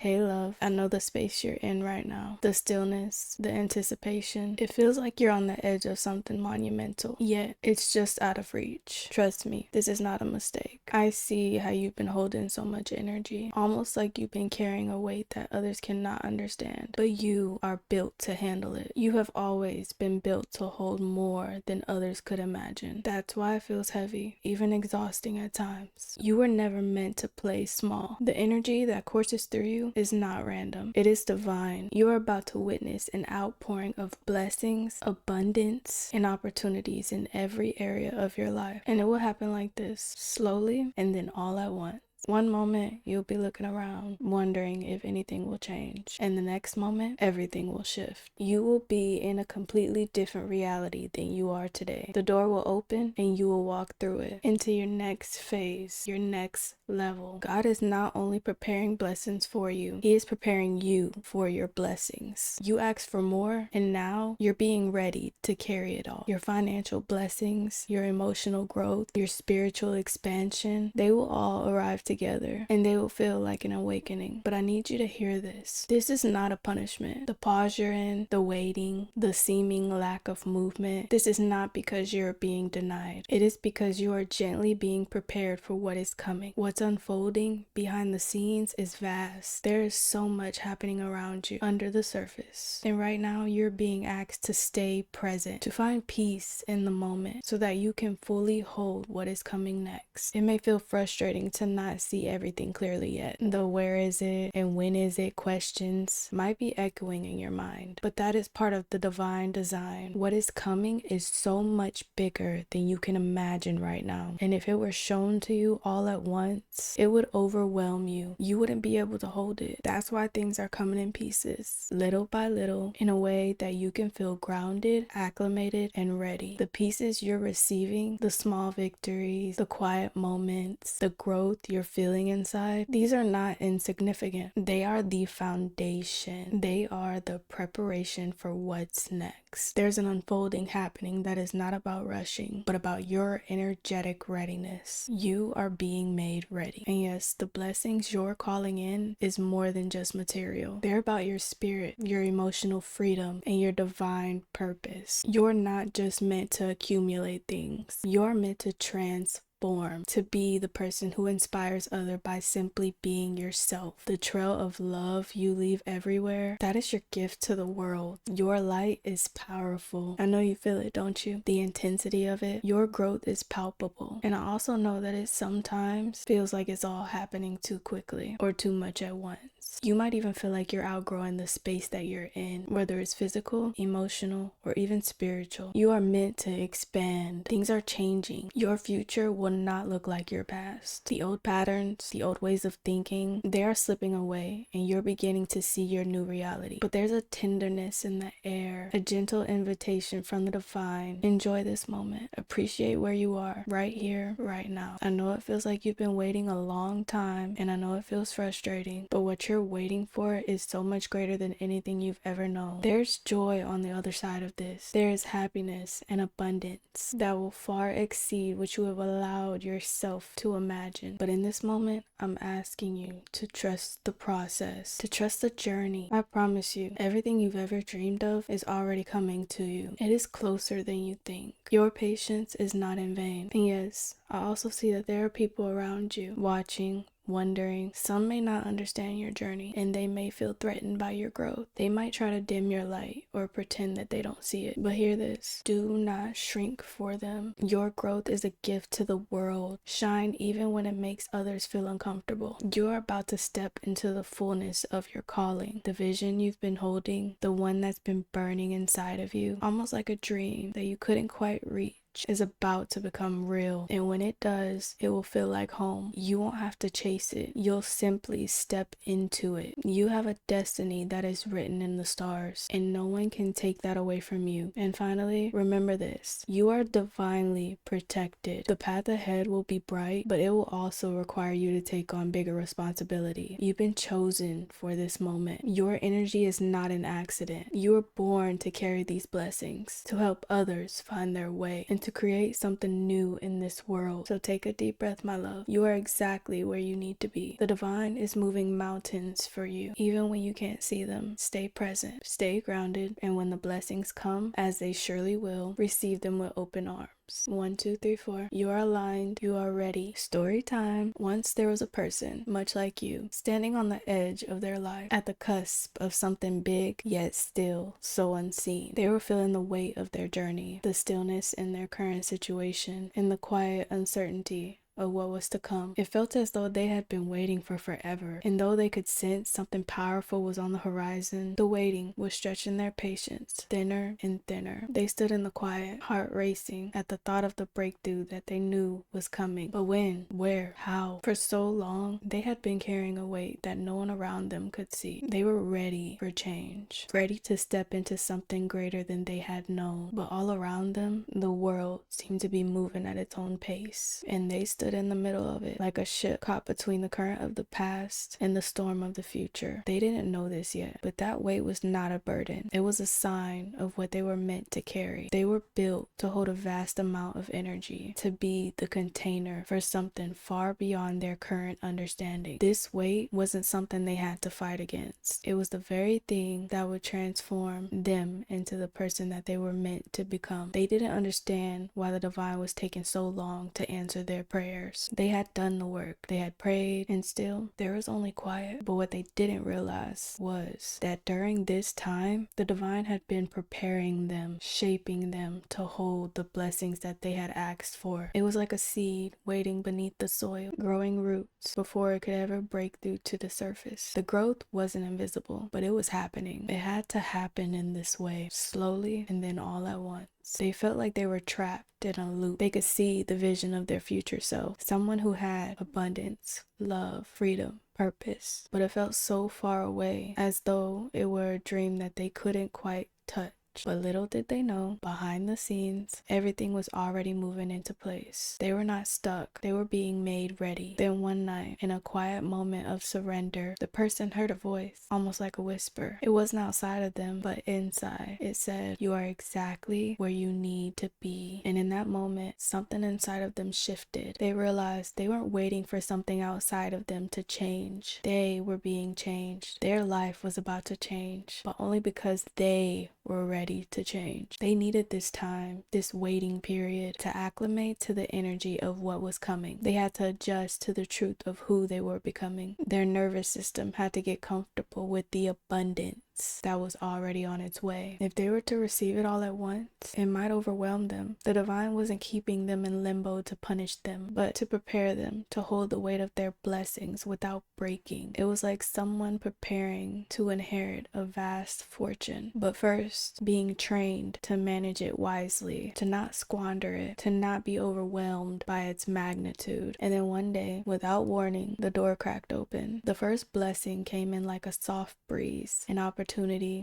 Hey love, I know the space you're in right now. The stillness, the anticipation. It feels like you're on the edge of something monumental, yet it's just out of reach. Trust me, this is not a mistake. I see how you've been holding so much energy, almost like you've been carrying a weight that others cannot understand, but you are built to handle it. You have always been built to hold more than others could imagine. That's why it feels heavy, even exhausting at times. You were never meant to play small. The energy that courses through you is not random. It is divine. You are about to witness an outpouring of blessings, abundance, and opportunities in every area of your life. And it will happen like this, slowly and then all at once. One moment, you'll be looking around, wondering if anything will change. And the next moment, everything will shift. You will be in a completely different reality than you are today. The door will open and you will walk through it into your next phase, your next level. God is not only preparing blessings for you, He is preparing you for your blessings. You asked for more, and now you're being ready to carry it all. Your financial blessings, your emotional growth, your spiritual expansion, they will all arrive together and they will feel like an awakening. But I need you to hear this. This is not a punishment. The pause you're in, the waiting, the seeming lack of movement, this is not because you're being denied. It is because you are gently being prepared for what is coming. What's unfolding behind the scenes is vast. There is so much happening around you under the surface. And right now you're being asked to stay present, to find peace in the moment so that you can fully hold what is coming next. It may feel frustrating to not see everything clearly yet. The where is it and when is it questions might be echoing in your mind, but that is part of the divine design. What is coming is so much bigger than you can imagine right now. And if it were shown to you all at once, it would overwhelm you. You wouldn't be able to hold it. That's why things are coming in pieces, little by little, in a way that you can feel grounded, acclimated, and ready. The pieces you're receiving, the small victories, the quiet moments, the growth you're feeling inside, these are not insignificant. They are the foundation. They are the preparation for what's next. There's an unfolding happening that is not about rushing, but about your energetic readiness. You are being made ready. And yes, the blessings you're calling in is more than just material. They're about your spirit, your emotional freedom, and your divine purpose. You're not just meant to accumulate things. You're meant to transform, to be the person who inspires others by simply being yourself. The trail of love you leave everywhere, that is your gift to the world. Your light is powerful. I know you feel it, don't you? The intensity of it. Your growth is palpable. And I also know that it sometimes feels like it's all happening too quickly or too much at once. You might even feel like you're outgrowing the space that you're in, whether it's physical, emotional, or even spiritual. You are meant to expand. Things are changing. Your future will not look like your past. The old patterns, the old ways of thinking, they are slipping away and you're beginning to see your new reality. But there's a tenderness in the air, a gentle invitation from the divine. Enjoy this moment. Appreciate where you are, right here, right now. I know it feels like you've been waiting a long time, and I know it feels frustrating, but what you're waiting for is so much greater than anything you've ever known. There's joy on the other side of this. There is happiness and abundance that will far exceed what you have allowed yourself to imagine. But in this moment, I'm asking you to trust the process, to trust the journey. I promise you, everything you've ever dreamed of is already coming to you. It is closer than you think. Your patience is not in vain. And yes, I also see that there are people around you watching, wondering. Some may not understand your journey and they may feel threatened by your growth. They might try to dim your light or pretend that they don't see it. But hear this, do not shrink for them. Your growth is a gift to the world. Shine even when it makes others feel uncomfortable. You are about to step into the fullness of your calling. The vision you've been holding, the one that's been burning inside of you, almost like a dream that you couldn't quite reach, is about to become real. And when it does, it will feel like home. You won't have to chase it. You'll simply step into it. You have a destiny that is written in the stars, and no one can take that away from you. And finally, remember this. You are divinely protected. The path ahead will be bright, but it will also require you to take on bigger responsibility. You've been chosen for this moment. Your energy is not an accident. You were born to carry these blessings, to help others find their way, and and to create something new in this world. So take a deep breath, my love. You are exactly where you need to be. The divine is moving mountains for you, even when you can't see them. Stay present, stay grounded, and when the blessings come, as they surely will, receive them with open arms. 1, 2, 3, 4. You are aligned. You are ready. Story time. Once there was a person, much like you, standing on the edge of their life, at the cusp of something big, yet still so unseen. They were feeling the weight of their journey, the stillness in their current situation, and the quiet uncertainty of what was to come. It felt as though they had been waiting for forever, and though they could sense something powerful was on the horizon, the waiting was stretching their patience thinner and thinner. They stood in the quiet, heart racing at the thought of the breakthrough that they knew was coming. But when? Where? How? For so long, they had been carrying a weight that no one around them could see. They were ready for change, ready to step into something greater than they had known. But all around them, the world seemed to be moving at its own pace, and they stood in the middle of it like a ship caught between the current of the past and the storm of the future. They didn't know this yet, but that weight was not a burden. It was a sign of what they were meant to carry. They were built to hold a vast amount of energy, to be the container for something far beyond their current understanding. This weight wasn't something they had to fight against. It was the very thing that would transform them into the person that they were meant to become. They didn't understand why the divine was taking so long to answer their prayers. They had done the work, they had prayed, and still there was only quiet. But what they didn't realize was that during this time, the divine had been preparing them, shaping them to hold the blessings that they had asked for. It was like a seed waiting beneath the soil, growing roots before it could ever break through to the surface. The growth wasn't invisible, but it was happening. It had to happen in this way, slowly and then all at once. They felt like they were trapped in a loop. They could see the vision of their future self, someone who had abundance, love, freedom, purpose, but it felt so far away, as though it were a dream that they couldn't quite touch. But little did they know, behind the scenes, everything was already moving into place. They were not stuck, they were being made ready. Then one night, in a quiet moment of surrender, the person heard a voice, almost like a whisper. It wasn't outside of them, but inside. It said, "You are exactly where you need to be." And in that moment, something inside of them shifted. They realized they weren't waiting for something outside of them to change. They were being changed. Their life was about to change, but only because they were ready to change. They needed this time, this waiting period, to acclimate to the energy of what was coming. They had to adjust to the truth of who they were becoming. Their nervous system had to get comfortable with the abundance that was already on its way. If they were to receive it all at once, it might overwhelm them. The divine wasn't keeping them in limbo to punish them, but to prepare them to hold the weight of their blessings without breaking. It was like someone preparing to inherit a vast fortune, but first being trained to manage it wisely, to not squander it, to not be overwhelmed by its magnitude. And then one day, without warning, the door cracked open. The first blessing came in like a soft breeze, an opportunity,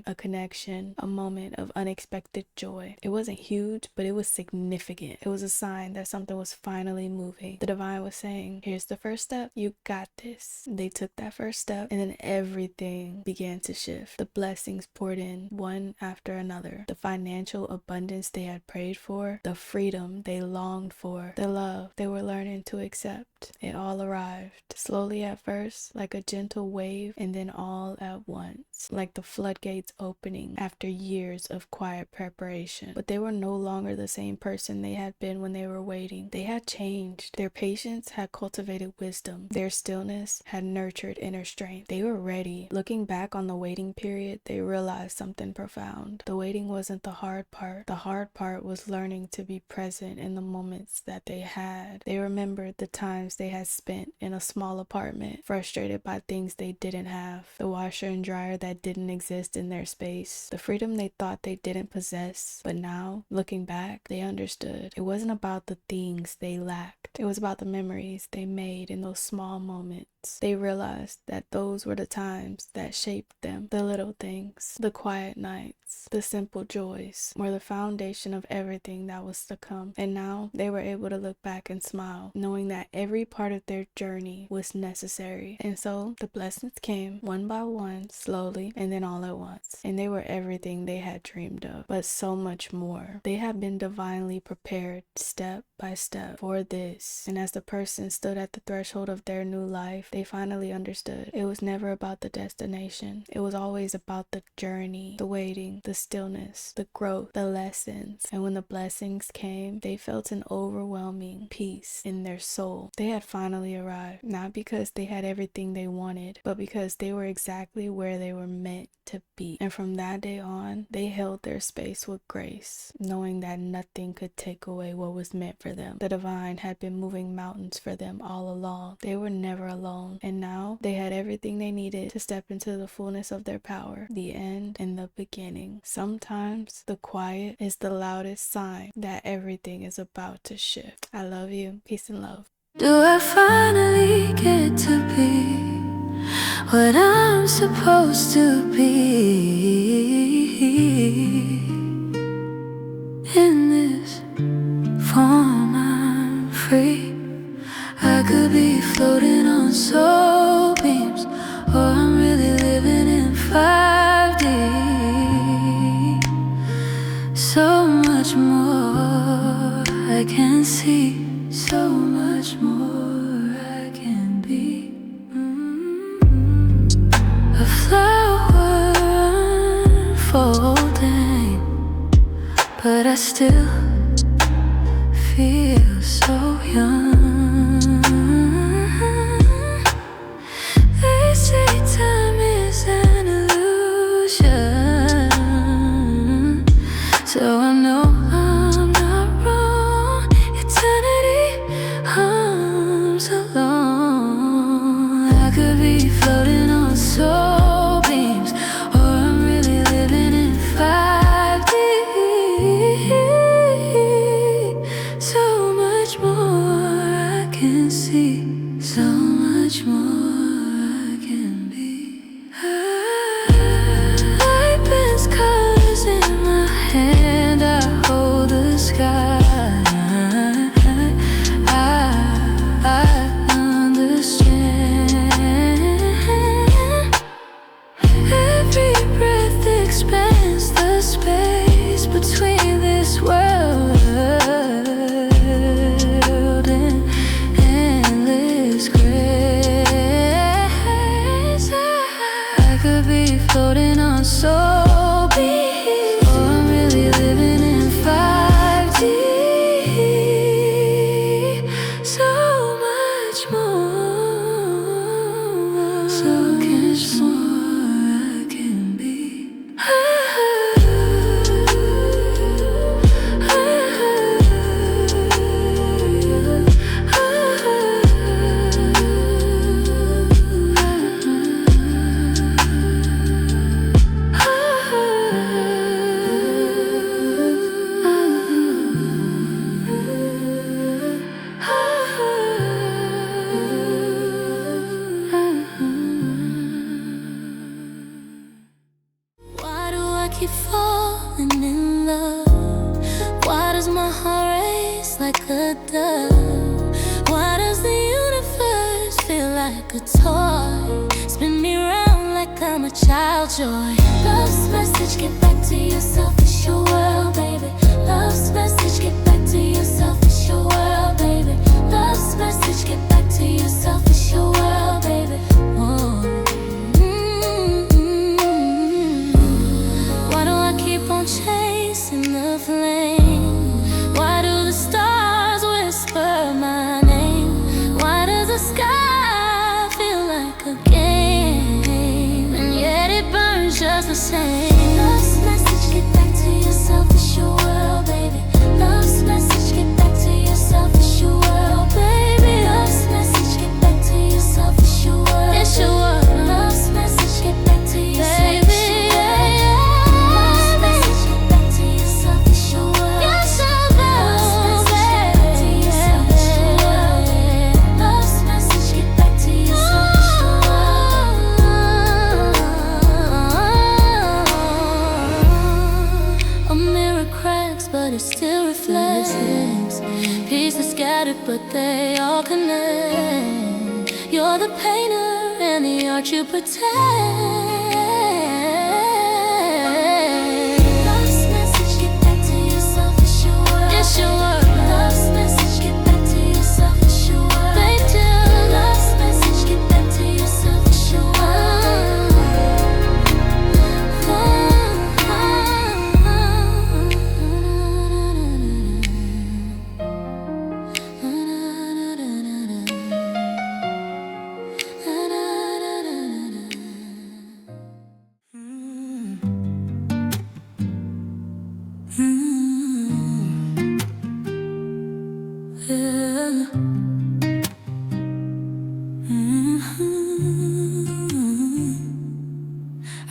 a connection, a moment of unexpected joy. It wasn't huge, but it was significant. It was a sign that something was finally moving. The divine was saying, "Here's the first step. You got this." They took that first step, and then everything began to shift. The blessings poured in one after another. The financial abundance they had prayed for, the freedom they longed for, the love they were learning to accept. It all arrived, slowly at first, like a gentle wave, and then all at once, like the floodgates opening after years of quiet preparation. But they were no longer the same person they had been when they were waiting. They had changed. Their patience had cultivated wisdom. Their stillness had nurtured inner strength. They were ready. Looking back on the waiting period, they realized something profound. The waiting wasn't the hard part. The hard part was learning to be present in the moments that they had. They remembered the times they had spent in a small apartment, frustrated by things they didn't have, the washer and dryer that didn't exist in their space, the freedom they thought they didn't possess. But now, looking back, they understood. It wasn't about the things they lacked. It was about the memories they made in those small moments. They realized that those were the times that shaped them. The little things, the quiet nights, the simple joys were the foundation of everything that was to come. And now they were able to look back and smile, knowing that every part of their journey was necessary. And so the blessings came one by one, slowly, and then all at once, and they were everything they had dreamed of, but so much more. They had been divinely prepared step by step for this, and as the person stood at the threshold of their new life, they finally understood it was never about the destination. It was always about the journey, the waiting, the stillness, the growth, the lessons. And when the blessings came, they felt an overwhelming peace in their soul. They had finally arrived, not because they had everything they wanted, but because they were exactly where they were meant to be. And from that day on, they held their space with grace, knowing that nothing could take away what was meant for them. The divine had been moving mountains for them all along. They were never alone, and now they had everything they needed to step into the fullness of their power, the end and the beginning. Sometimes the quiet is the loudest sign that everything is about to shift. I love you. Peace and love. Do I finally get to be what I'm supposed to be? In this form I'm free. I could be floating on soul beams, or I'm really living in 5D. So much more I can see, so much more I can be. A flower unfolding, but I still feel so young. They say time is an illusion, so I know I'm not wrong. Eternity hums along. I could be floating on soul beams, or I'm really living in 5D. So much more I can see, so much more I can be. Light bends colors in my hand, I hold the sky. I understand. Every breath expands the space between this world and endless grace. I could be floating on soul beams, or I'm really living in 5D. So much more, so much more I can be. Why do I keep falling in love? Why does my heart race like a dove? Why does the universe feel like a toy? Spin me round like I'm a child's joy. Love's message, get back to yourself, it's your world, baby. Love's message, get back to yourself, it's your world, baby. Love's message, get back to yourself, it's your world, baby. Whoa. Why do I keep on chasing the flame? Why do the stars whisper my name? Why does the sky feel like a game, and yet it burns just the same? Love's message, get back to yourself, it's your world, baby. Love's message, get back to yourself, it's your world, baby. Love's message, get back to yourself, it's your world, it's your world. Love's message, get back to yourself, baby. But it still reflects. Pieces scattered, but they all connect. You're the painter and the art you protect.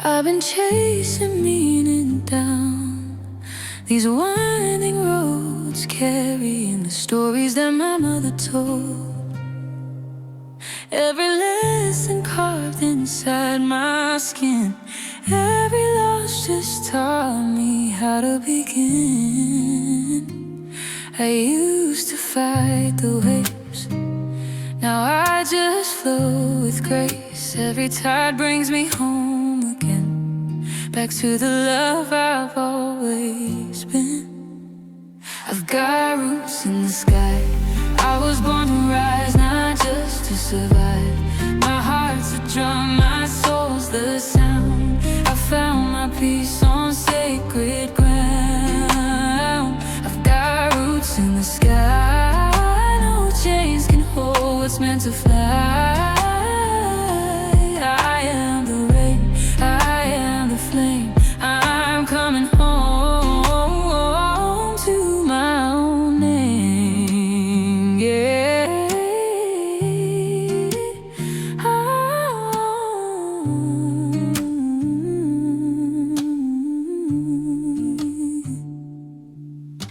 I've been chasing meaning down these winding roads, carrying the stories that my mother told. Every lesson carved inside my skin, every loss just taught me how to begin. I used to fight the waves, now I just flow with grace. Every tide brings me home again, back to the love I've always been. I've got roots in the sky, I was born to rise, not just to survive. My heart's a drum, my soul's the sound. I found my peace on sacred ground. I've got roots in the sky, no chains can hold what's meant to fly. I am the rain, I am the flame, I'm coming home to my own name, yeah.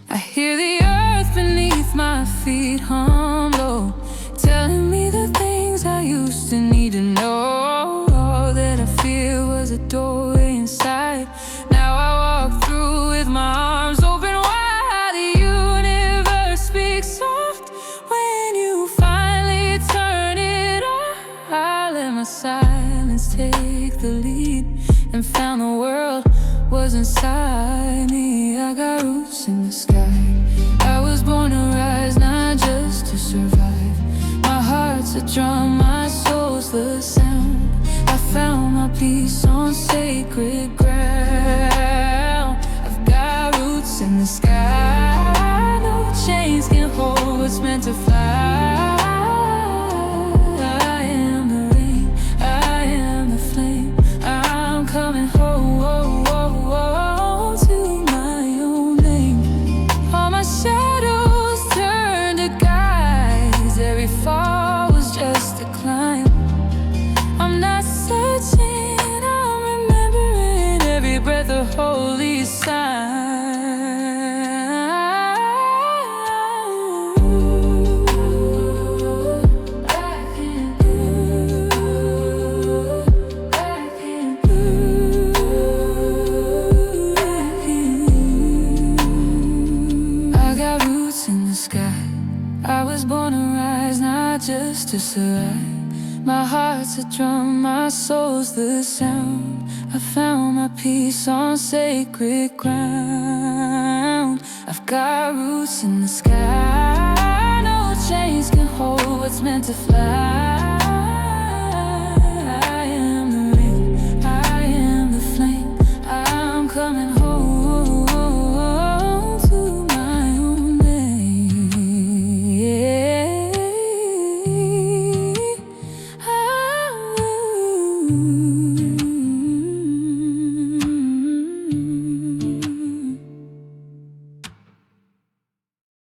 I hear the earth beneath my feet hum low, telling me the things I used to need to know. All that I fear was a doorway inside, now I walk through with my arms open wide. The universe speaks soft when you finally turn it on. I let my silence take the lead and found the world was inside me. I got roots in the sky, I was born to rise, not just to survive. My heart's a drum, my soul's the sound. I found my peace on sacred ground. I've got roots in the sky, no chains can hold what's meant to fly. I am the rain, I am the flame, I'm coming home to my own name. All my shadows turn to guides, every fall was just a climb. I'm not searching, I'm remembering every breath a holy sign. I got roots in the sky, I was born to rise, not just to survive. My heart's a drum, my soul's the sound. I found my peace on sacred ground. I've got roots in the sky, no chains can hold what's meant to fly.